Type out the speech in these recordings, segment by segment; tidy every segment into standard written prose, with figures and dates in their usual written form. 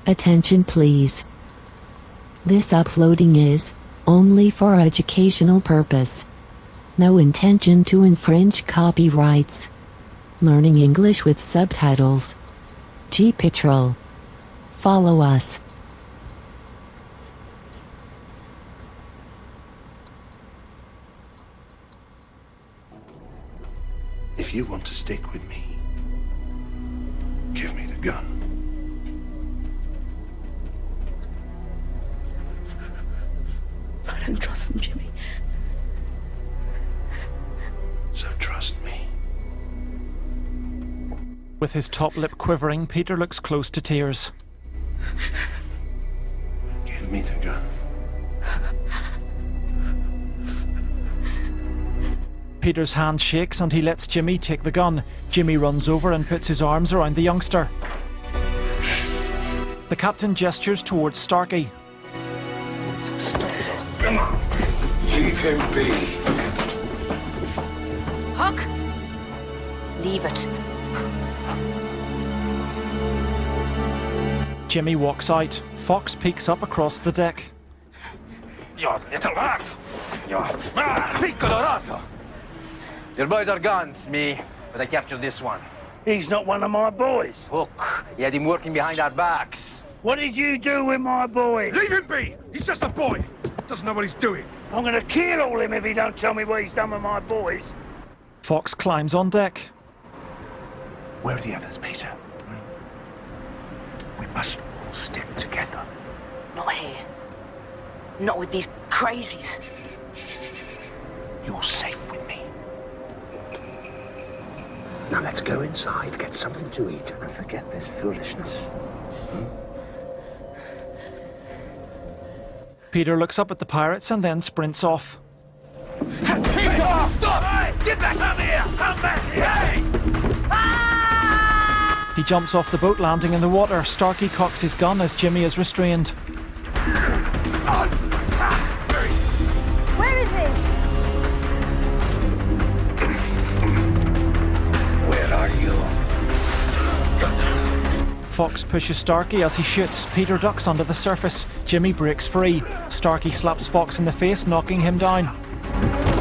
Attention please. This uploading is only for educational purpose. No intention to infringe copyrights. Learning English with subtitles. GPITRAL. Follow us. If you want to stick with me, give me the gun. I don't trust them, Jimmy. So trust me. With his top lip quivering, Peter looks close to tears. Give me the gun. Peter's hand shakes and he lets Jimmy take the gun. Jimmy runs over and puts his arms around the youngster. The captain gestures towards Starkey. Come on. Leave him be. Huck! Leave it. Jimmy walks out. Fox peeks up across the deck. You little rat! You piccolo. Your boys are guns, me, but I captured this one. He's not one of my boys. Hook, he had him working behind our backs. What did you do with my boys? Leave him be. He's just a boy. Doesn't know what he's doing. I'm gonna kill all him if he don't tell me what he's done with my boys. Fox climbs on deck. Where are the others, Peter? We must all stick together. Not here. Not with these crazies. You're safe with me. Now let's go inside, get something to eat, and forget this foolishness. Peter looks up at the pirates and then sprints off. Peter! Stop! Hey! Get back! Come here! Come back here! Hey! Ah! He jumps off the boat, landing in the water. Starkey cocks his gun as Jimmy is restrained. Where is he? Where are you? Fox pushes Starkey as he shoots. Peter ducks under the surface. Jimmy breaks free. Starkey slaps Fox in the face, knocking him down.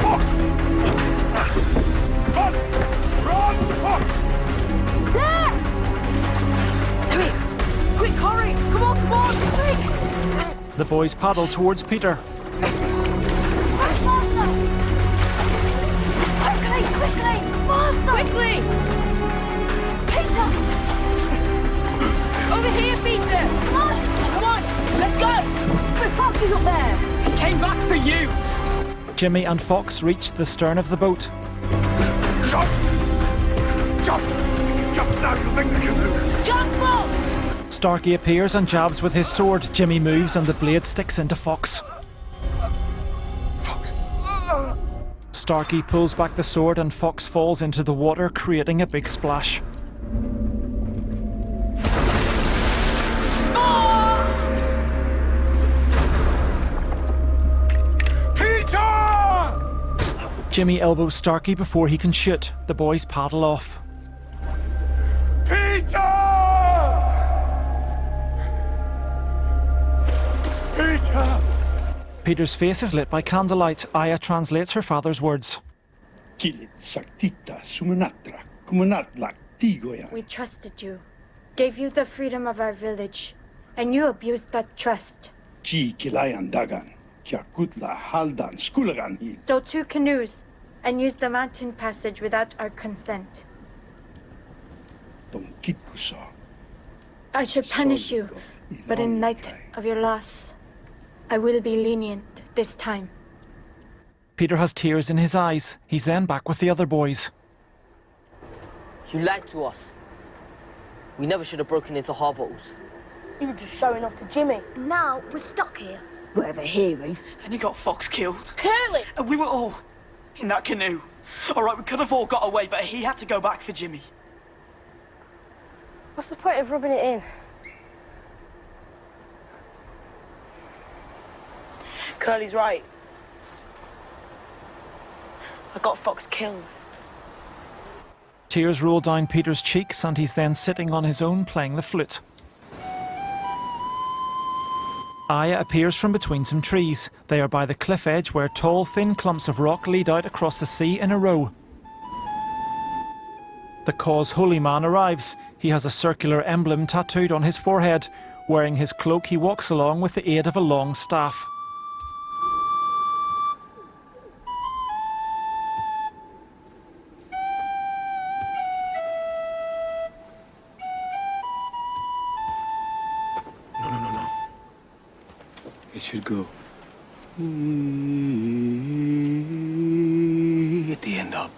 Fox! Run! Run, Fox! There! Quick, hurry! Come on, quick! The boys paddle towards Peter. Faster! Quickly! Faster! Quickly! Peter! Over here, Peter! Come on! Let's go! But Fox is up there! He came back for you! Jimmy and Fox reach the stern of the boat. Jump! Jump! If you jump now, you'll make the canoe. Jump, Fox! Starkey appears and jabs with his sword. Jimmy moves and the blade sticks into Fox. Fox. Starkey pulls back the sword and Fox falls into the water, creating a big splash. Jimmy elbows Starkey before he can shoot. The boys paddle off. Peter! Peter! Peter's face is lit by candlelight. Aya translates her father's words. We trusted you, gave you the freedom of our village, and you abused that trust. Stole 2 canoes and used the mountain passage without our consent. I should punish you, but in light of your loss, I will be lenient this time. Peter has tears in his eyes. He's then back with the other boys. You lied to us. We never should have broken into Harbottle. You were just showing off to Jimmy. Now we're stuck here. Wherever he is. And he got Fox killed. Curly! And we were all in that canoe. All right, we could have all got away, but he had to go back for Jimmy. What's the point of rubbing it in? Curly's right. I got Fox killed. Tears roll down Peter's cheeks and he's then sitting on his own playing the flute. Aya appears from between some trees. They are by the cliff edge where tall, thin clumps of rock lead out across the sea in a row. The cause holy man arrives. He has a circular emblem tattooed on his forehead. Wearing his cloak, he walks along with the aid of a long staff. No. It should go at the end up,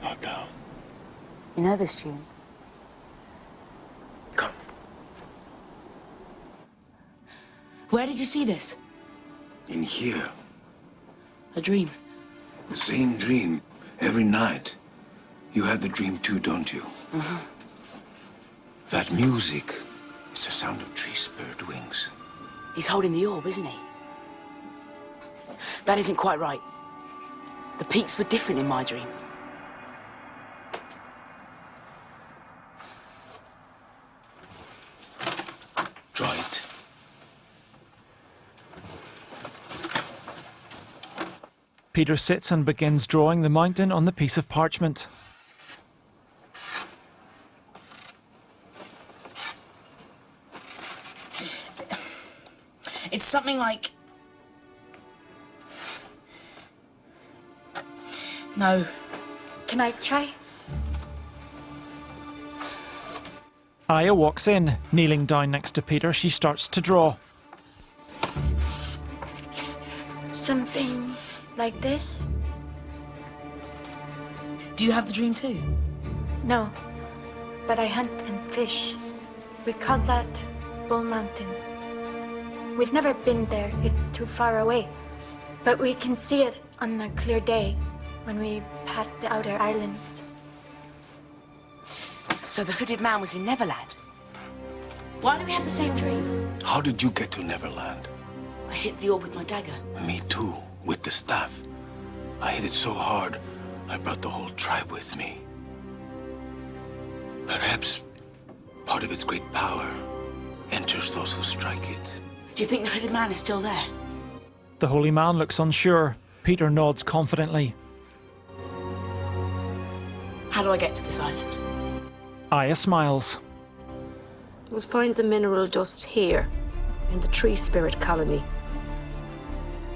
not down. You know this tune? Come. Where did you see this? In here. A dream. The same dream every night. You have the dream too, don't you? Uh-huh. That music, it's the sound of tree spirit wings. He's holding the orb, isn't he? That isn't quite right. The peaks were different in my dream. Draw it. Peter sits and begins drawing the mountain on the piece of parchment. It's something like... No. Can I try? Aya walks in. Kneeling down next to Peter, she starts to draw. Something like this? Do you have the dream too? No, but I hunt and fish. We call that Bull Mountain. We've never been there, it's too far away. But we can see it on a clear day when we pass the outer islands. So the hooded man was in Neverland. Why do we have the same dream? How did you get to Neverland? I hit the orb with my dagger. Me too, with the staff. I hit it so hard, I brought the whole tribe with me. Perhaps part of its great power enters those who strike it. Do you think the hooded man is still there? The holy man looks unsure. Peter nods confidently. How do I get to this island? Aya smiles. We'll find the mineral dust here, in the tree spirit colony.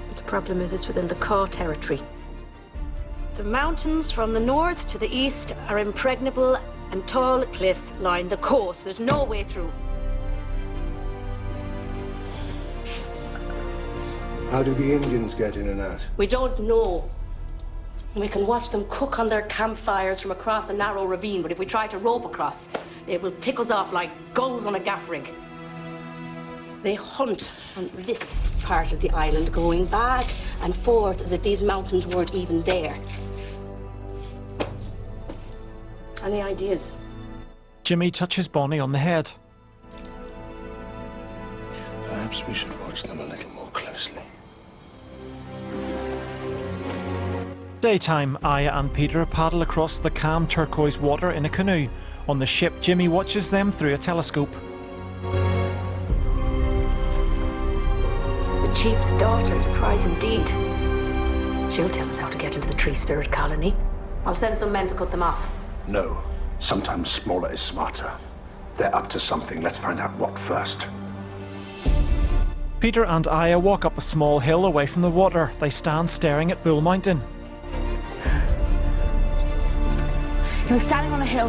But the problem is it's within the Caw territory. The mountains from the north to the east are impregnable and tall cliffs line the coast. There's no way through. How do the Indians get in and out? We don't know. We can watch them cook on their campfires from across a narrow ravine, but if we try to rope across, they will pick us off like gulls on a gaff rig. They hunt on this part of the island, going back and forth as if these mountains weren't even there. Any ideas? Jimmy touches Bonnie on the head. Perhaps we should watch them a little more closely. Daytime, Aya and Peter paddle across the calm turquoise water in a canoe. On the ship, Jimmy watches them through a telescope. The chief's daughter is a prize indeed. She'll tell us how to get into the tree spirit colony. I'll send some men to cut them off. No. Sometimes smaller is smarter. They're up to something. Let's find out what first. Peter and Aya walk up a small hill away from the water. They stand staring at Bull Mountain. He was standing on a hill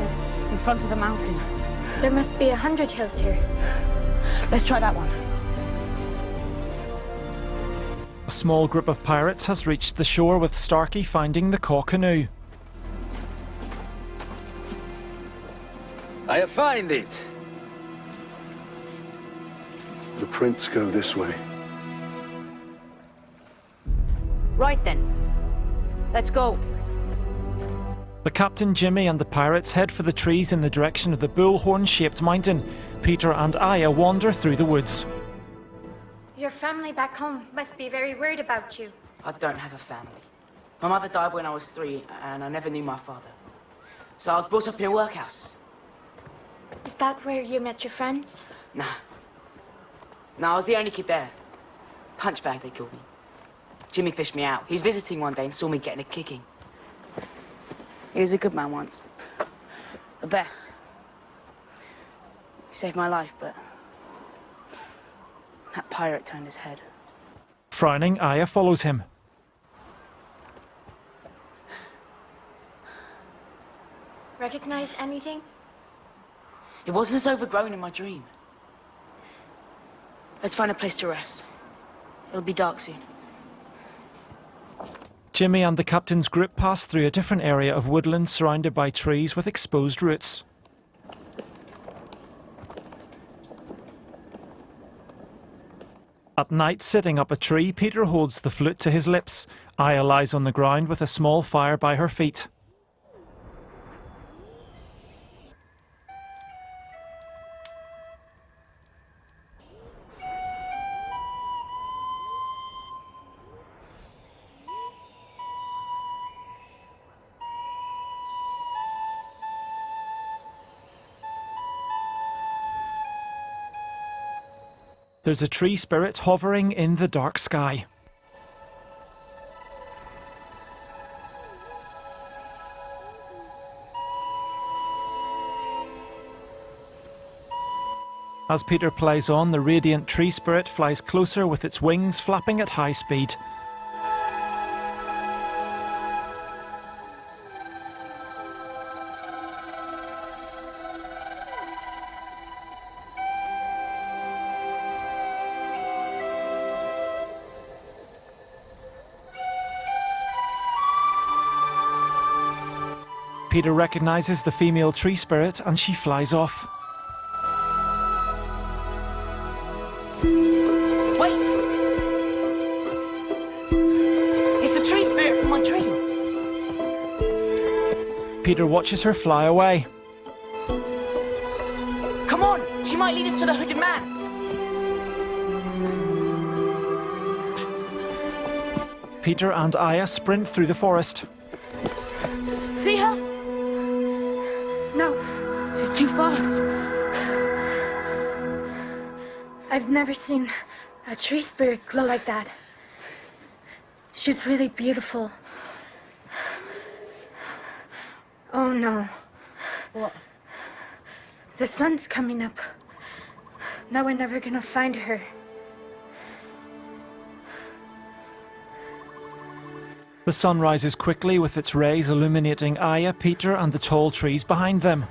in front of the mountain. There must be 100 hills here. Let's try that one. A small group of pirates has reached the shore with Starkey finding the Caw canoe. I find it. The prints go this way. Right then. Let's go. The captain, Jimmy, and the pirates head for the trees in the direction of the bullhorn-shaped mountain. Peter and Aya wander through the woods. Your family back home must be very worried about you. I don't have a family. My mother died when I was 3, and I never knew my father. So I was brought up in a workhouse. Is that where you met your friends? Nah. No, I was the only kid there. Punchbag, they called me. Jimmy fished me out. He was visiting one day and saw me getting a kicking. He was a good man once. The best. He saved my life, but that pirate turned his head. Frowning, Aya follows him. Recognize anything? It wasn't as overgrown in my dream. Let's find a place to rest. It'll be dark soon. Jimmy and the captain's group pass through a different area of woodland surrounded by trees with exposed roots. At night, sitting up a tree, Peter holds the flute to his lips. Aya lies on the ground with a small fire by her feet. There's a tree spirit hovering in the dark sky. As Peter plays on, the radiant tree spirit flies closer with its wings flapping at high speed. Peter recognises the female tree spirit and she flies off. Wait! It's the tree spirit from my dream. Peter watches her fly away. Come on! She might lead us to the hooded man. Peter and Aya sprint through the forest. See her? No, She's too fast. I've never seen a tree spirit glow like that. She's really beautiful. Oh no. What? The sun's coming up. Now we're never gonna find her. The sun rises quickly with its rays illuminating Aya, Peter and the tall trees behind them.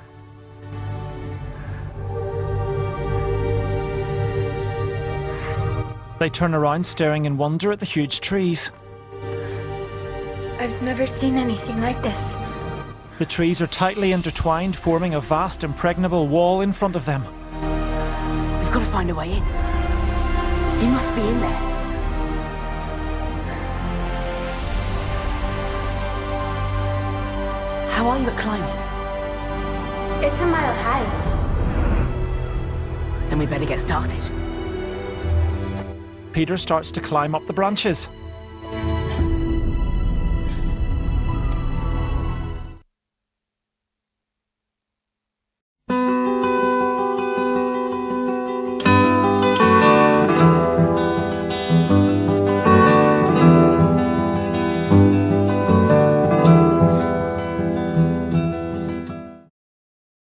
They turn around staring in wonder at the huge trees. I've never seen anything like this. The trees are tightly intertwined, forming a vast impregnable wall in front of them. We've got to find a way in. He must be in there. How are you at climbing? It's a mile high. Then we better get started. Peter starts to climb up the branches.